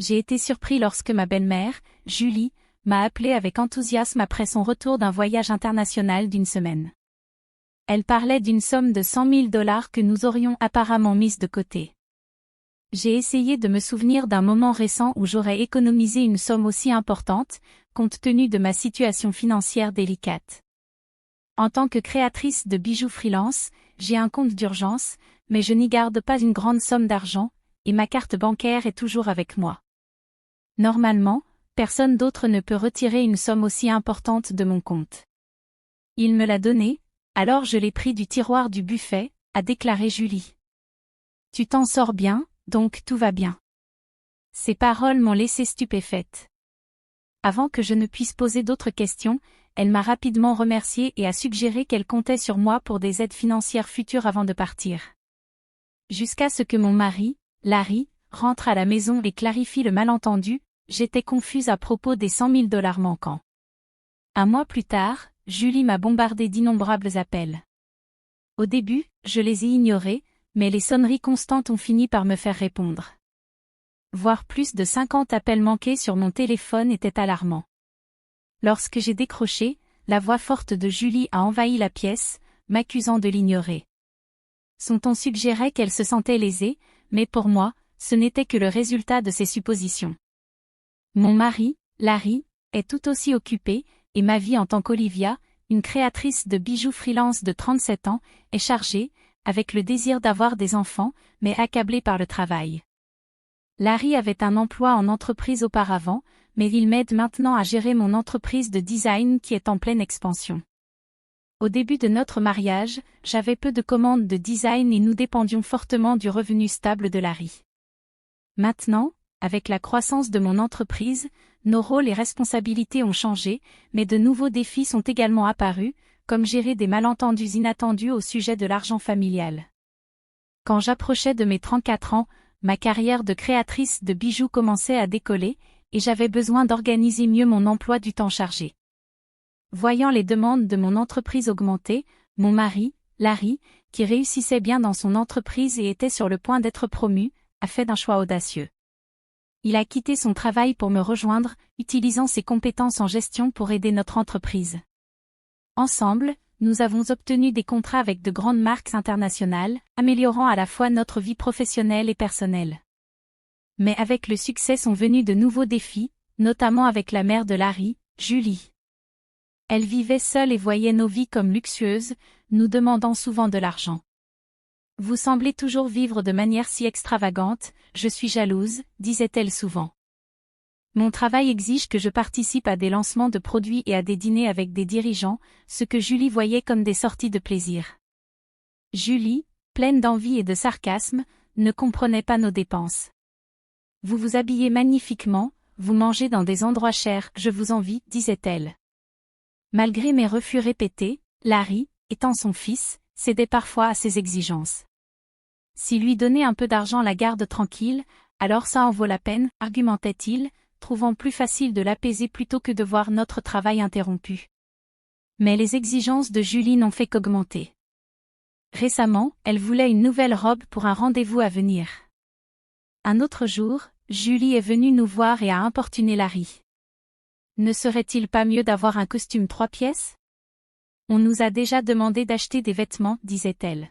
J'ai été surpris lorsque ma belle-mère, Julie, m'a appelé avec enthousiasme après son retour d'un voyage international d'une semaine. Elle parlait d'une somme de 100 000 $ que nous aurions apparemment mise de côté. J'ai essayé de me souvenir d'un moment récent où j'aurais économisé une somme aussi importante, compte tenu de ma situation financière délicate. En tant que créatrice de bijoux freelance, j'ai un compte d'urgence, mais je n'y garde pas une grande somme d'argent, et ma carte bancaire est toujours avec moi. Normalement, personne d'autre ne peut retirer une somme aussi importante de mon compte. Il me l'a donnée, alors je l'ai pris du tiroir du buffet, a déclaré Julie. Tu t'en sors bien, donc tout va bien. Ces paroles m'ont laissé stupéfaite. Avant que je ne puisse poser d'autres questions, elle m'a rapidement remerciée et a suggéré qu'elle comptait sur moi pour des aides financières futures avant de partir. Jusqu'à ce que mon mari, Larry, rentre à la maison et clarifie le malentendu, j'étais confuse à propos des 100 000 $ manquants. Un mois plus tard, Julie m'a bombardé d'innombrables appels. Au début, je les ai ignorés, mais les sonneries constantes ont fini par me faire répondre. Voir plus de 50 appels manqués sur mon téléphone était alarmant. Lorsque j'ai décroché, la voix forte de Julie a envahi la pièce, m'accusant de l'ignorer. Son ton suggérait qu'elle se sentait lésée, mais pour moi, ce n'était que le résultat de ses suppositions. Mon mari, Larry, est tout aussi occupé, et ma vie en tant qu'Olivia, une créatrice de bijoux freelance de 37 ans, est chargée, avec le désir d'avoir des enfants, mais accablée par le travail. Larry avait un emploi en entreprise auparavant, mais il m'aide maintenant à gérer mon entreprise de design qui est en pleine expansion. Au début de notre mariage, j'avais peu de commandes de design et nous dépendions fortement du revenu stable de Larry. Maintenant, avec la croissance de mon entreprise, nos rôles et responsabilités ont changé, mais de nouveaux défis sont également apparus, comme gérer des malentendus inattendus au sujet de l'argent familial. Quand j'approchais de mes 34 ans, ma carrière de créatrice de bijoux commençait à décoller, et j'avais besoin d'organiser mieux mon emploi du temps chargé. Voyant les demandes de mon entreprise augmenter, mon mari, Larry, qui réussissait bien dans son entreprise et était sur le point d'être promu, a fait un choix audacieux. Il a quitté son travail pour me rejoindre, utilisant ses compétences en gestion pour aider notre entreprise. Ensemble, nous avons obtenu des contrats avec de grandes marques internationales, améliorant à la fois notre vie professionnelle et personnelle. Mais avec le succès sont venus de nouveaux défis, notamment avec la mère de Larry, Julie. Elle vivait seule et voyait nos vies comme luxueuses, nous demandant souvent de l'argent. Vous semblez toujours vivre de manière si extravagante, je suis jalouse, disait-elle souvent. Mon travail exige que je participe à des lancements de produits et à des dîners avec des dirigeants, ce que Julie voyait comme des sorties de plaisir. Julie, pleine d'envie et de sarcasme, ne comprenait pas nos dépenses. Vous vous habillez magnifiquement, vous mangez dans des endroits chers, je vous envie, disait-elle. Malgré mes refus répétés, Larry, étant son fils, cédait parfois à ses exigences. Si lui donner un peu d'argent la garde tranquille, alors ça en vaut la peine, argumentait-il, trouvant plus facile de l'apaiser plutôt que de voir notre travail interrompu. Mais les exigences de Julie n'ont fait qu'augmenter. Récemment, elle voulait une nouvelle robe pour un rendez-vous à venir. Un autre jour, Julie est venue nous voir et a importuné Larry. Ne serait-il pas mieux d'avoir un costume 3 pièces ? On nous a déjà demandé d'acheter des vêtements, disait-elle.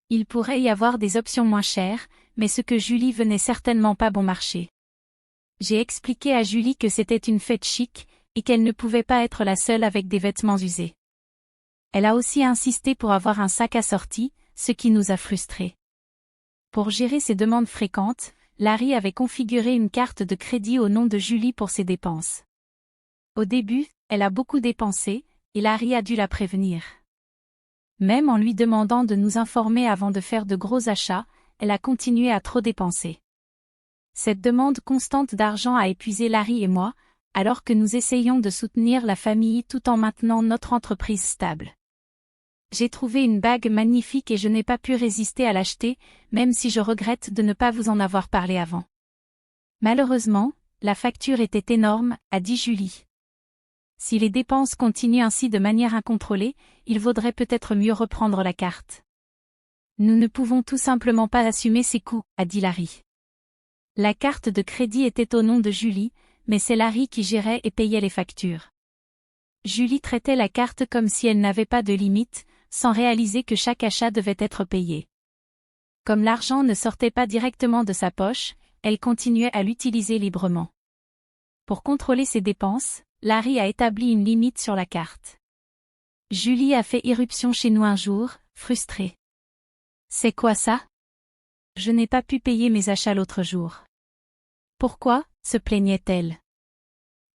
Il pourrait y avoir des options moins chères, mais ce que Julie venait certainement pas bon marché. J'ai expliqué à Julie que c'était une fête chic, et qu'elle ne pouvait pas être la seule avec des vêtements usés. Elle a aussi insisté pour avoir un sac assorti, ce qui nous a frustrés. Pour gérer ces demandes fréquentes, Larry avait configuré une carte de crédit au nom de Julie pour ses dépenses. Au début, elle a beaucoup dépensé, et Larry a dû la prévenir. Même en lui demandant de nous informer avant de faire de gros achats, elle a continué à trop dépenser. Cette demande constante d'argent a épuisé Larry et moi, alors que nous essayons de soutenir la famille tout en maintenant notre entreprise stable. J'ai trouvé une bague magnifique et je n'ai pas pu résister à l'acheter, même si je regrette de ne pas vous en avoir parlé avant. Malheureusement, la facture était énorme, a dit Julie. Si les dépenses continuent ainsi de manière incontrôlée, il vaudrait peut-être mieux reprendre la carte. Nous ne pouvons tout simplement pas assumer ces coûts, a dit Larry. La carte de crédit était au nom de Julie, mais c'est Larry qui gérait et payait les factures. Julie traitait la carte comme si elle n'avait pas de limite, sans réaliser que chaque achat devait être payé. Comme l'argent ne sortait pas directement de sa poche, elle continuait à l'utiliser librement. Pour contrôler ses dépenses, Larry a établi une limite sur la carte. Julie a fait irruption chez nous un jour, frustrée. « C'est quoi ça ? Je n'ai pas pu payer mes achats l'autre jour. »« Pourquoi ?» se plaignait-elle.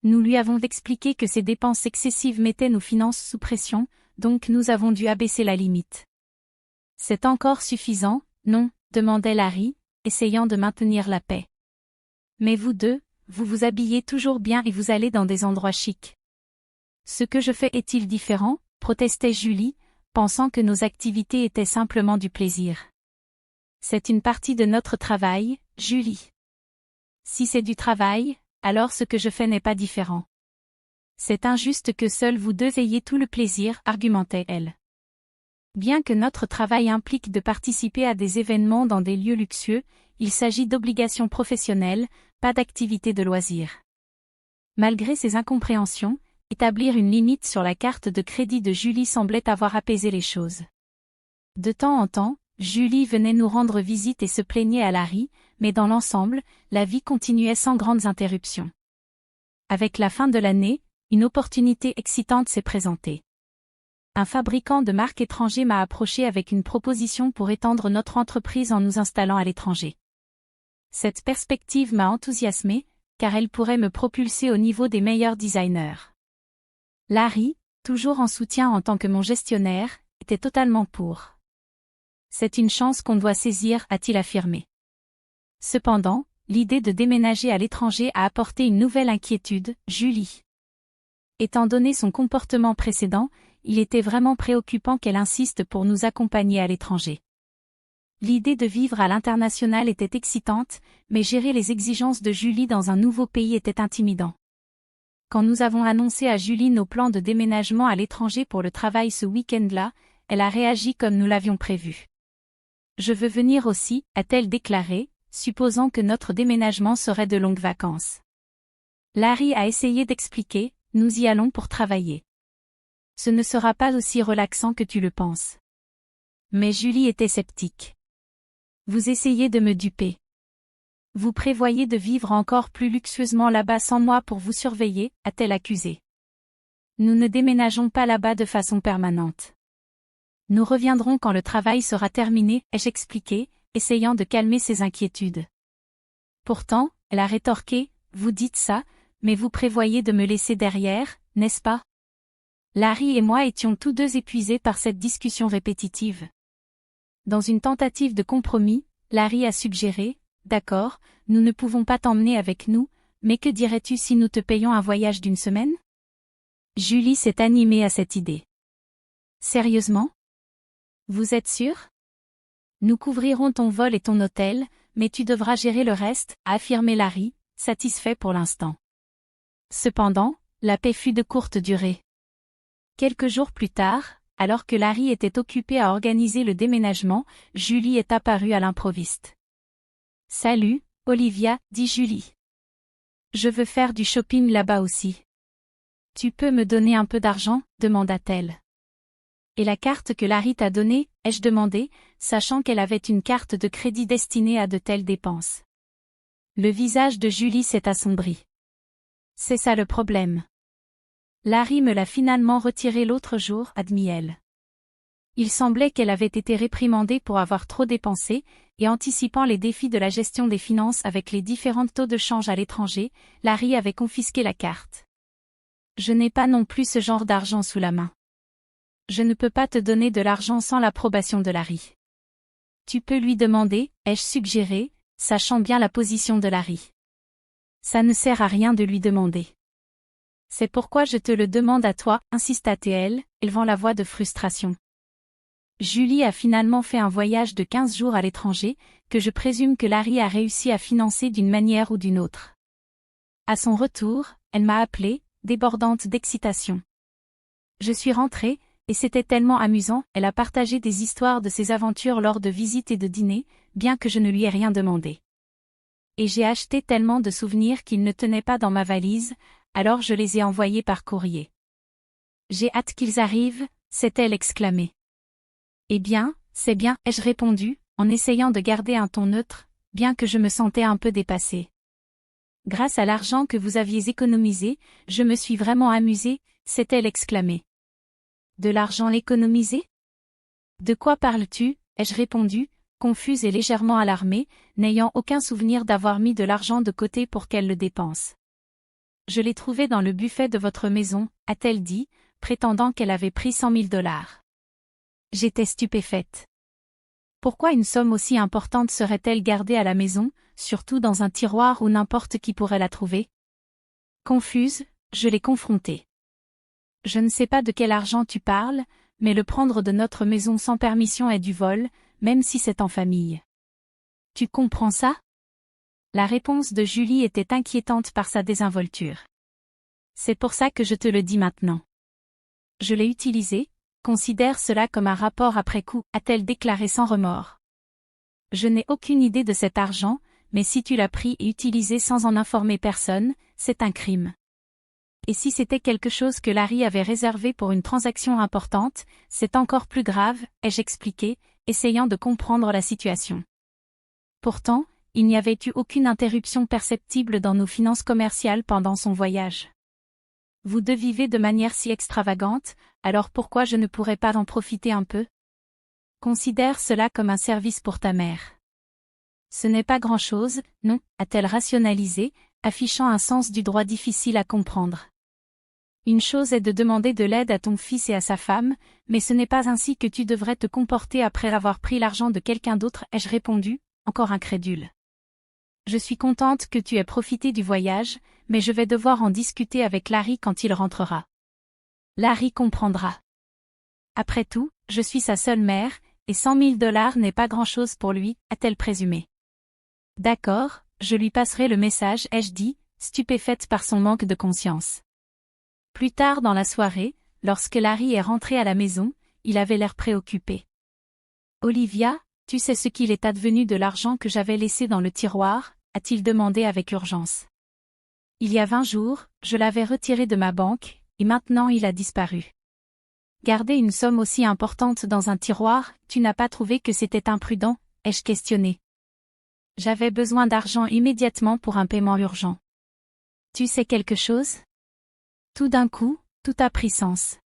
Nous lui avons expliqué que ces dépenses excessives mettaient nos finances sous pression, donc nous avons dû abaisser la limite. « C'est encore suffisant, non ?» demandait Larry, essayant de maintenir la paix. « Mais vous deux, vous vous habillez toujours bien et vous allez dans des endroits chics. Ce que je fais est-il différent ?» protestait Julie, pensant que nos activités étaient simplement du plaisir. « C'est une partie de notre travail, Julie. Si c'est du travail, alors ce que je fais n'est pas différent. C'est injuste que seuls vous deux ayez tout le plaisir, argumentait-elle. Bien que notre travail implique de participer à des événements dans des lieux luxueux, il s'agit d'obligations professionnelles, pas d'activités de loisirs. Malgré ces incompréhensions, établir une limite sur la carte de crédit de Julie semblait avoir apaisé les choses. De temps en temps, Julie venait nous rendre visite et se plaignait à Larry, mais dans l'ensemble, la vie continuait sans grandes interruptions. Avec la fin de l'année, une opportunité excitante s'est présentée. Un fabricant de marques étranger m'a approché avec une proposition pour étendre notre entreprise en nous installant à l'étranger. Cette perspective m'a enthousiasmée, car elle pourrait me propulser au niveau des meilleurs designers. Larry, toujours en soutien en tant que mon gestionnaire, était totalement pour. C'est une chance qu'on doit saisir, a-t-il affirmé. Cependant, l'idée de déménager à l'étranger a apporté une nouvelle inquiétude, Julie. Étant donné son comportement précédent, il était vraiment préoccupant qu'elle insiste pour nous accompagner à l'étranger. L'idée de vivre à l'international était excitante, mais gérer les exigences de Julie dans un nouveau pays était intimidant. Quand nous avons annoncé à Julie nos plans de déménagement à l'étranger pour le travail ce week-end-là, elle a réagi comme nous l'avions prévu. « Je veux venir aussi », a-t-elle déclaré, supposant que notre déménagement serait de longues vacances. Larry a essayé d'expliquer, « Nous y allons pour travailler. Ce ne sera pas aussi relaxant que tu le penses. » Mais Julie était sceptique. « Vous essayez de me duper. Vous prévoyez de vivre encore plus luxueusement là-bas sans moi pour vous surveiller », a-t-elle accusé. « Nous ne déménageons pas là-bas de façon permanente. Nous reviendrons quand le travail sera terminé, ai-je expliqué, essayant de calmer ses inquiétudes. Pourtant, elle a rétorqué, « Vous dites ça, mais vous prévoyez de me laisser derrière, n'est-ce pas ?» Larry et moi étions tous deux épuisés par cette discussion répétitive. Dans une tentative de compromis, Larry a suggéré, « D'accord, nous ne pouvons pas t'emmener avec nous, mais que dirais-tu si nous te payons un voyage d'une semaine ?» Julie s'est animée à cette idée. « Sérieusement ? Vous êtes sûr ? Nous couvrirons ton vol et ton hôtel, mais tu devras gérer le reste, » a affirmé Larry, satisfait pour l'instant. Cependant, la paix fut de courte durée. Quelques jours plus tard, alors que Larry était occupé à organiser le déménagement, Julie est apparue à l'improviste. « Salut, Olivia, » dit Julie. « Je veux faire du shopping là-bas aussi. Tu peux me donner un peu d'argent ?» demanda-t-elle. « Et la carte que Larry t'a donnée ?» ai-je demandé, sachant qu'elle avait une carte de crédit destinée à de telles dépenses. Le visage de Julie s'est assombri. « C'est ça le problème. Larry me l'a finalement retiré l'autre jour, admit-elle. Il semblait qu'elle avait été réprimandée pour avoir trop dépensé, et anticipant les défis de la gestion des finances avec les différents taux de change à l'étranger, Larry avait confisqué la carte. Je n'ai pas non plus ce genre d'argent sous la main. Je ne peux pas te donner de l'argent sans l'approbation de Larry. Tu peux lui demander, ai-je suggéré, sachant bien la position de Larry. Ça ne sert à rien de lui demander. C'est pourquoi je te le demande à toi, insista-t-elle, élevant la voix de frustration. Julie a finalement fait un voyage de 15 jours à l'étranger, que je présume que Larry a réussi à financer d'une manière ou d'une autre. À son retour, elle m'a appelée, débordante d'excitation. Je suis rentrée, et c'était tellement amusant, elle a partagé des histoires de ses aventures lors de visites et de dîners, bien que je ne lui ai rien demandé. Et j'ai acheté tellement de souvenirs qu'ils ne tenaient pas dans ma valise, alors je les ai envoyés par courrier. J'ai hâte qu'ils arrivent, s'est-elle exclamée. Eh bien, c'est bien, ai-je répondu, en essayant de garder un ton neutre, bien que je me sentais un peu dépassée. Grâce à l'argent que vous aviez économisé, je me suis vraiment amusée, s'est-elle exclamée. De l'argent économisé? De quoi parles-tu, ai-je répondu, confuse et légèrement alarmée, n'ayant aucun souvenir d'avoir mis de l'argent de côté pour qu'elle le dépense. Je l'ai trouvé dans le buffet de votre maison, a-t-elle dit, prétendant qu'elle avait pris 100 000 $. J'étais stupéfaite. Pourquoi une somme aussi importante serait-elle gardée à la maison, surtout dans un tiroir où n'importe qui pourrait la trouver? Confuse, je l'ai confrontée. Je ne sais pas de quel argent tu parles, mais le prendre de notre maison sans permission est du vol, même si c'est en famille. Tu comprends ça? La réponse de Julie était inquiétante par sa désinvolture. C'est pour ça que je te le dis maintenant. Je l'ai utilisé, considère cela comme un rapport après coup, a-t-elle déclaré sans remords. Je n'ai aucune idée de cet argent, mais si tu l'as pris et utilisé sans en informer personne, c'est un crime. Et si c'était quelque chose que Larry avait réservé pour une transaction importante, c'est encore plus grave, ai-je expliqué, essayant de comprendre la situation. Pourtant, il n'y avait eu aucune interruption perceptible dans nos finances commerciales pendant son voyage. Vous deux vivez de manière si extravagante, alors pourquoi je ne pourrais pas en profiter un peu? Considère cela comme un service pour ta mère. Ce n'est pas grand-chose, non, a-t-elle rationalisé, affichant un sens du droit difficile à comprendre. Une chose est de demander de l'aide à ton fils et à sa femme, mais ce n'est pas ainsi que tu devrais te comporter après avoir pris l'argent de quelqu'un d'autre, ai-je répondu, encore incrédule. Je suis contente que tu aies profité du voyage, mais je vais devoir en discuter avec Larry quand il rentrera. Larry comprendra. Après tout, je suis sa seule mère, et 100 000 $ n'est pas grand-chose pour lui, a-t-elle présumé. D'accord, je lui passerai le message, ai-je dit, stupéfaite par son manque de conscience. Plus tard dans la soirée, lorsque Larry est rentré à la maison, il avait l'air préoccupé. Olivia, tu sais ce qu'il est advenu de l'argent que j'avais laissé dans le tiroir, a-t-il demandé avec urgence. Il y a 20 jours, je l'avais retiré de ma banque, et maintenant il a disparu. Garder une somme aussi importante dans un tiroir, tu n'as pas trouvé que c'était imprudent, ai-je questionné. J'avais besoin d'argent immédiatement pour un paiement urgent. Tu sais quelque chose? Tout d'un coup, tout a pris sens.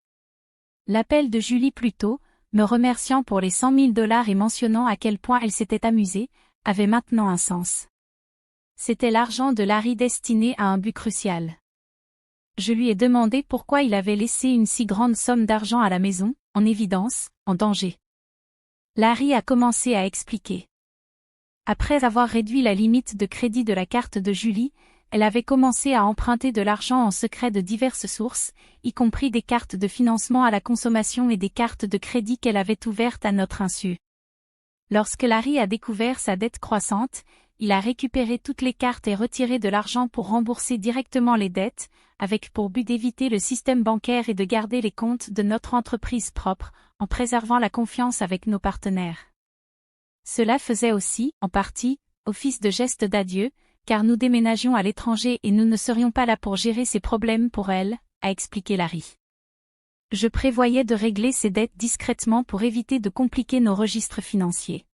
L'appel de Julie plus tôt, me remerciant pour les 100 000 $ et mentionnant à quel point elle s'était amusée, avait maintenant un sens. C'était l'argent de Larry destiné à un but crucial. Je lui ai demandé pourquoi il avait laissé une si grande somme d'argent à la maison, en évidence, en danger. Larry a commencé à expliquer. Après avoir réduit la limite de crédit de la carte de Julie, elle avait commencé à emprunter de l'argent en secret de diverses sources, y compris des cartes de financement à la consommation et des cartes de crédit qu'elle avait ouvertes à notre insu. Lorsque Larry a découvert sa dette croissante, il a récupéré toutes les cartes et retiré de l'argent pour rembourser directement les dettes, avec pour but d'éviter le système bancaire et de garder les comptes de notre entreprise propre, en préservant la confiance avec nos partenaires. Cela faisait aussi, en partie, office de geste d'adieu, car nous déménagions à l'étranger et nous ne serions pas là pour gérer ces problèmes pour elle, a expliqué Larry. Je prévoyais de régler ces dettes discrètement pour éviter de compliquer nos registres financiers.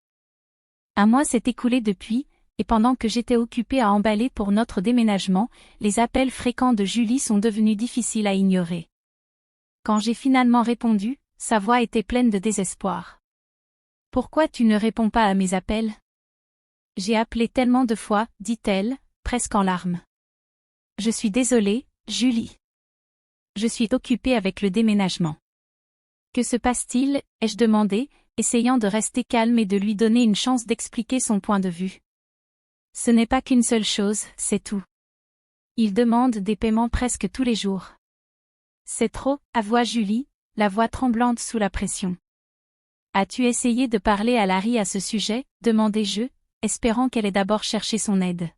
Un mois s'est écoulé depuis, et pendant que j'étais occupée à emballer pour notre déménagement, les appels fréquents de Julie sont devenus difficiles à ignorer. Quand j'ai finalement répondu, sa voix était pleine de désespoir. « Pourquoi tu ne réponds pas à mes appels ? » J'ai appelé tellement de fois, dit-elle, presque en larmes. Je suis désolée, Julie. Je suis occupée avec le déménagement. Que se passe-t-il, ai-je demandé, essayant de rester calme et de lui donner une chance d'expliquer son point de vue. Ce n'est pas qu'une seule chose, c'est tout. Il demande des paiements presque tous les jours. C'est trop, avoua Julie, la voix tremblante sous la pression. As-tu essayé de parler à Larry à ce sujet, demandai-je, espérant qu'elle ait d'abord cherché son aide.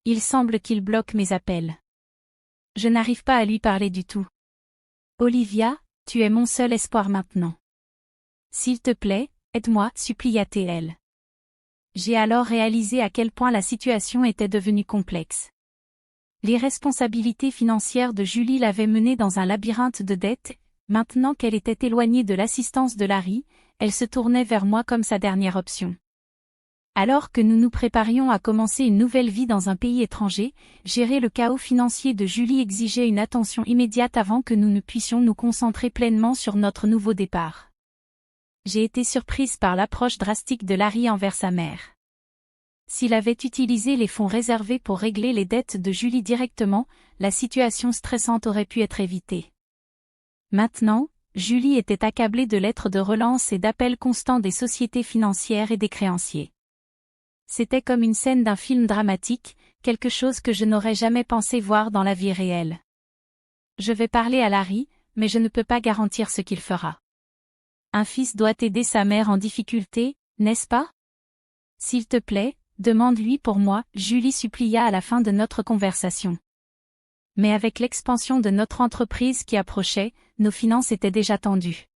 Il semble qu'il bloque mes appels. Je n'arrive pas à lui parler du tout. Olivia, tu es mon seul espoir maintenant. S'il te plaît, aide-moi, supplia-t-elle. J'ai alors réalisé à quel point la situation était devenue complexe. L'irresponsabilité financière de Julie l'avait menée dans un labyrinthe de dettes. Maintenant qu'elle était éloignée de l'assistance de Larry, elle se tournait vers moi comme sa dernière option. Alors que nous nous préparions à commencer une nouvelle vie dans un pays étranger, gérer le chaos financier de Julie exigeait une attention immédiate avant que nous ne puissions nous concentrer pleinement sur notre nouveau départ. J'ai été surprise par l'approche drastique de Larry envers sa mère. S'il avait utilisé les fonds réservés pour régler les dettes de Julie directement, la situation stressante aurait pu être évitée. Maintenant, Julie était accablée de lettres de relance et d'appels constants des sociétés financières et des créanciers. C'était comme une scène d'un film dramatique, quelque chose que je n'aurais jamais pensé voir dans la vie réelle. Je vais parler à Larry, mais je ne peux pas garantir ce qu'il fera. Un fils doit aider sa mère en difficulté, n'est-ce pas? S'il te plaît, demande-lui pour moi, Julie supplia à la fin de notre conversation. Mais avec l'expansion de notre entreprise qui approchait, nos finances étaient déjà tendues.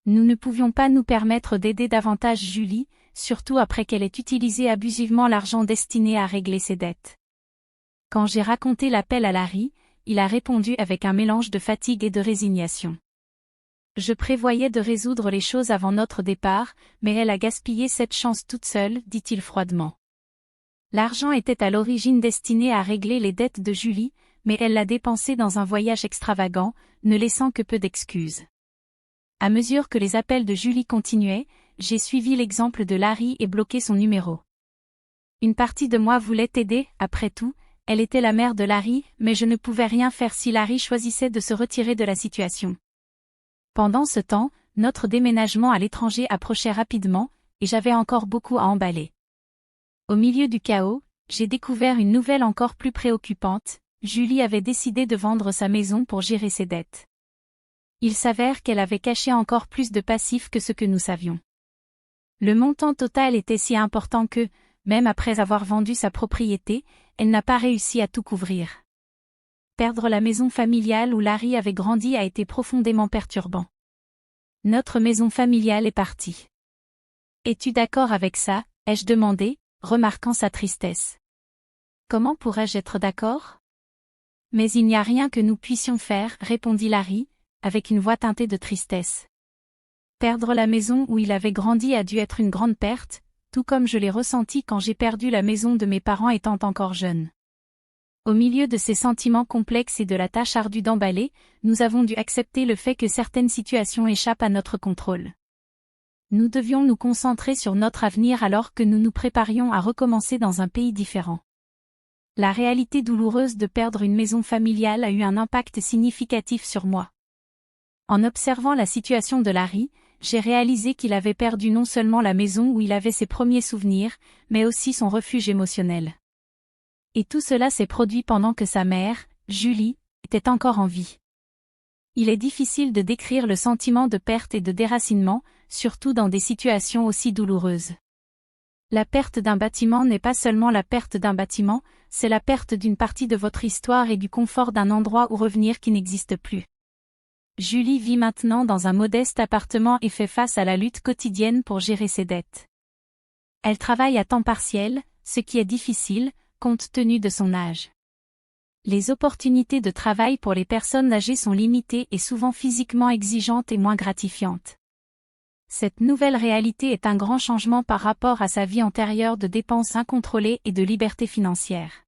Nous ne pouvions pas nous permettre d'aider davantage Julie, surtout après qu'elle ait utilisé abusivement l'argent destiné à régler ses dettes. Quand j'ai raconté l'appel à Larry, il a répondu avec un mélange de fatigue et de résignation. Je prévoyais de résoudre les choses avant notre départ, mais elle a gaspillé cette chance toute seule, dit-il froidement. L'argent était à l'origine destiné à régler les dettes de Julie, mais elle l'a dépensé dans un voyage extravagant, ne laissant que peu d'excuses. À mesure que les appels de Julie continuaient, j'ai suivi l'exemple de Larry et bloqué son numéro. Une partie de moi voulait t'aider, après tout, elle était la mère de Larry, mais je ne pouvais rien faire si Larry choisissait de se retirer de la situation. Pendant ce temps, notre déménagement à l'étranger approchait rapidement, et j'avais encore beaucoup à emballer. Au milieu du chaos, j'ai découvert une nouvelle encore plus préoccupante. Julie avait décidé de vendre sa maison pour gérer ses dettes. Il s'avère qu'elle avait caché encore plus de passifs que ce que nous savions. Le montant total était si important que, même après avoir vendu sa propriété, elle n'a pas réussi à tout couvrir. Perdre la maison familiale où Larry avait grandi a été profondément perturbant. Notre maison familiale est partie. Es-tu d'accord avec ça? Ai-je demandé, remarquant sa tristesse. Comment pourrais-je être d'accord? Mais il n'y a rien que nous puissions faire, répondit Larry, avec une voix teintée de tristesse. Perdre la maison où il avait grandi a dû être une grande perte, tout comme je l'ai ressenti quand j'ai perdu la maison de mes parents étant encore jeune. Au milieu de ces sentiments complexes et de la tâche ardue d'emballer, nous avons dû accepter le fait que certaines situations échappent à notre contrôle. Nous devions nous concentrer sur notre avenir alors que nous nous préparions à recommencer dans un pays différent. La réalité douloureuse de perdre une maison familiale a eu un impact significatif sur moi. En observant la situation de Larry, j'ai réalisé qu'il avait perdu non seulement la maison où il avait ses premiers souvenirs, mais aussi son refuge émotionnel. Et tout cela s'est produit pendant que sa mère, Julie, était encore en vie. Il est difficile de décrire le sentiment de perte et de déracinement, surtout dans des situations aussi douloureuses. La perte d'un bâtiment n'est pas seulement la perte d'un bâtiment, c'est la perte d'une partie de votre histoire et du confort d'un endroit où revenir qui n'existe plus. Julie vit maintenant dans un modeste appartement et fait face à la lutte quotidienne pour gérer ses dettes. Elle travaille à temps partiel, ce qui est difficile, compte tenu de son âge. Les opportunités de travail pour les personnes âgées sont limitées et souvent physiquement exigeantes et moins gratifiantes. Cette nouvelle réalité est un grand changement par rapport à sa vie antérieure de dépenses incontrôlées et de liberté financière.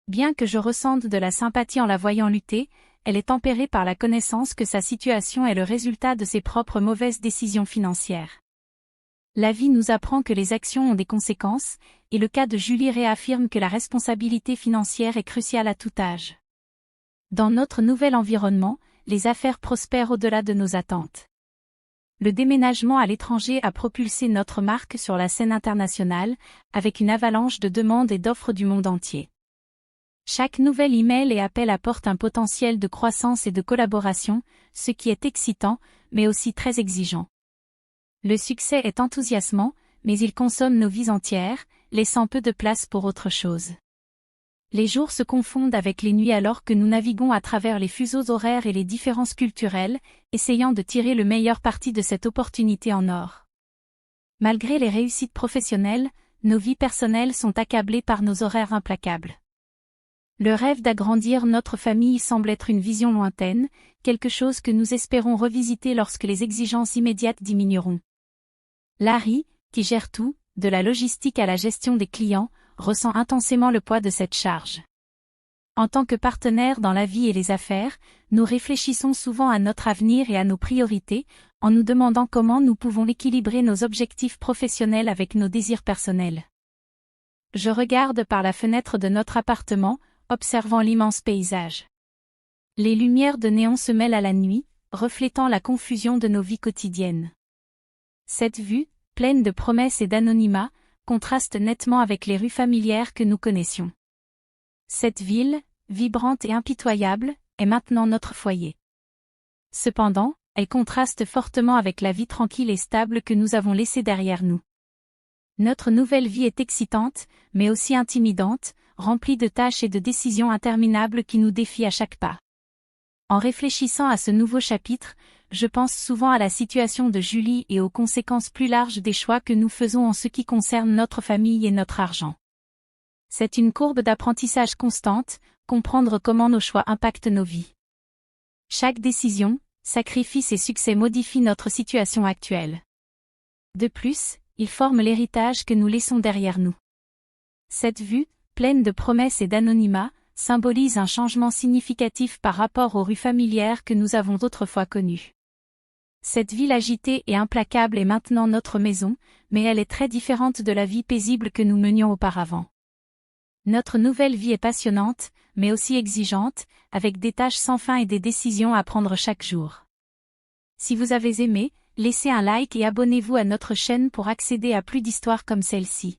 Bien que je ressente de la sympathie en la voyant lutter, elle est tempérée par la connaissance que sa situation est le résultat de ses propres mauvaises décisions financières. La vie nous apprend que les actions ont des conséquences, et le cas de Julie réaffirme que la responsabilité financière est cruciale à tout âge. Dans notre nouvel environnement, les affaires prospèrent au-delà de nos attentes. Le déménagement à l'étranger a propulsé notre marque sur la scène internationale, avec une avalanche de demandes et d'offres du monde entier. Chaque nouvel email et appel apporte un potentiel de croissance et de collaboration, ce qui est excitant, mais aussi très exigeant. Le succès est enthousiasmant, mais il consomme nos vies entières, laissant peu de place pour autre chose. Les jours se confondent avec les nuits alors que nous naviguons à travers les fuseaux horaires et les différences culturelles, essayant de tirer le meilleur parti de cette opportunité en or. Malgré les réussites professionnelles, nos vies personnelles sont accablées par nos horaires implacables. Le rêve d'agrandir notre famille semble être une vision lointaine, quelque chose que nous espérons revisiter lorsque les exigences immédiates diminueront. Larry, qui gère tout, de la logistique à la gestion des clients, ressent intensément le poids de cette charge. En tant que partenaire dans la vie et les affaires, nous réfléchissons souvent à notre avenir et à nos priorités, en nous demandant comment nous pouvons équilibrer nos objectifs professionnels avec nos désirs personnels. Je regarde par la fenêtre de notre appartement, observant l'immense paysage. Les lumières de néon se mêlent à la nuit, reflétant la confusion de nos vies quotidiennes. Cette vue, pleine de promesses et d'anonymat, contraste nettement avec les rues familières que nous connaissions. Cette ville, vibrante et impitoyable, est maintenant notre foyer. Cependant, elle contraste fortement avec la vie tranquille et stable que nous avons laissée derrière nous. Notre nouvelle vie est excitante, mais aussi intimidante, remplie de tâches et de décisions interminables qui nous défient à chaque pas. En réfléchissant à ce nouveau chapitre, je pense souvent à la situation de Julie et aux conséquences plus larges des choix que nous faisons en ce qui concerne notre famille et notre argent. C'est une courbe d'apprentissage constante, comprendre comment nos choix impactent nos vies. Chaque décision, sacrifice et succès modifie notre situation actuelle. De plus, ils forment l'héritage que nous laissons derrière nous. Cette vue, pleine de promesses et d'anonymat, symbolise un changement significatif par rapport aux rues familières que nous avons autrefois connues. Cette ville agitée et implacable est maintenant notre maison, mais elle est très différente de la vie paisible que nous menions auparavant. Notre nouvelle vie est passionnante, mais aussi exigeante, avec des tâches sans fin et des décisions à prendre chaque jour. Si vous avez aimé, laissez un like et abonnez-vous à notre chaîne pour accéder à plus d'histoires comme celle-ci.